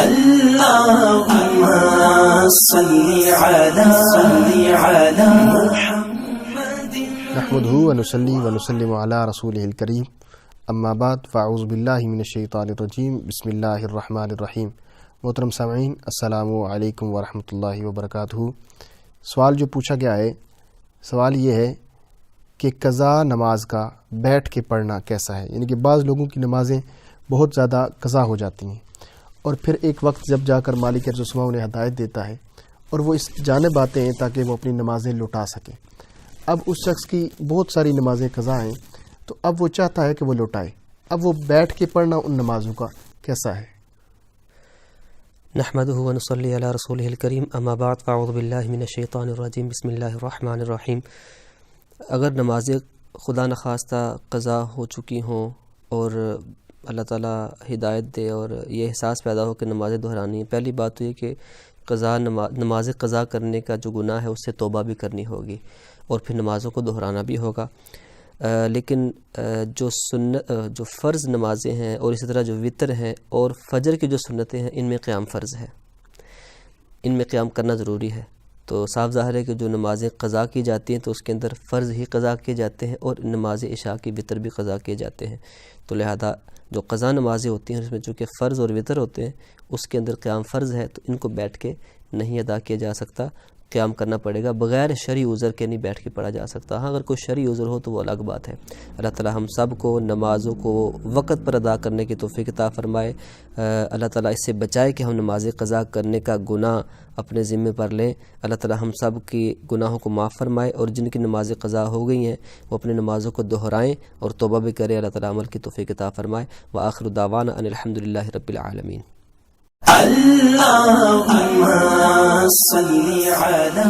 اللهم صل على محمد نحمده ونصلي ونسلم على رسوله الكريم اما بعد فاعوذ باللہ من الشیطان الرجیم بسم اللہ الرحمن الرحیم۔ محترم سامعین، السلام علیکم ورحمۃ اللہ وبرکاتہ۔ سوال جو پوچھا گیا ہے، سوال یہ ہے کہ قضا نماز کا بیٹھ کے پڑھنا کیسا ہے؟ یعنی کہ بعض لوگوں کی نمازیں بہت زیادہ قضا ہو جاتی ہیں اور پھر ایک وقت جب جا کر مالک ارض و سما انہیں ہدایت دیتا ہے اور وہ اس جانب آتے ہیں تاکہ وہ اپنی نمازیں لوٹا سکیں۔ اب اس شخص کی بہت ساری نمازیں قضا ہیں تو اب وہ چاہتا ہے کہ وہ لوٹائے، اب وہ بیٹھ کے پڑھنا ان نمازوں کا کیسا ہے؟ نحمدہ ونصلی علی رسولہ الکریم اما بعد فاعوذ باللہ من الشیطان الرجیم بسم اللہ الرحمن الرحیم۔ اگر نمازیں خدا نخواستہ قضا ہو چکی ہوں اور اللہ تعالیٰ ہدایت دے اور یہ احساس پیدا ہو کہ نمازیں دہرانی ہیں، پہلی بات تو یہ کہ نماز قضا کرنے کا جو گناہ ہے اس سے توبہ بھی کرنی ہوگی اور پھر نمازوں کو دہرانا بھی ہوگا۔ لیکن جو فرض نمازیں ہیں اور اسی طرح جو وتر ہیں اور فجر کی جو سنتیں ہیں، ان میں قیام فرض ہے، ان میں قیام کرنا ضروری ہے۔ تو صاف ظاہر ہے کہ جو نمازیں قضا کی جاتی ہیں تو اس کے اندر فرض ہی قضا کیے جاتے ہیں اور نماز عشاء کی وتر بھی قضا کیے جاتے ہیں۔ تو لہذا جو قضا نمازیں ہوتی ہیں اس میں چونکہ فرض اور وتر ہوتے ہیں، اس کے اندر قیام فرض ہے، تو ان کو بیٹھ کے نہیں ادا کیا جا سکتا، قیام کرنا پڑے گا، بغیر شرعی عذر کے نہیں بیٹھ کے پڑھا جا سکتا۔ ہاں اگر کوئی شرعی عذر ہو تو وہ الگ بات ہے۔ اللہ تعالی ہم سب کو نمازوں کو وقت پر ادا کرنے کی توفیق عطا فرمائے۔ اللہ تعالی اس سے بچائے کہ ہم نماز قضا کرنے کا گناہ اپنے ذمے پر لیں۔ اللہ تعالی ہم سب کی گناہوں کو معاف فرمائے اور جن کی نماز قضا ہو گئی ہیں وہ اپنے نمازوں کو دہرائیں اور توبہ بھی کریں۔ اللہ تعالی عمل کی توفیق عطا فرمائے۔ وآخر دعوانا ان الحمدللہ رب العالمین۔ اللهم صل على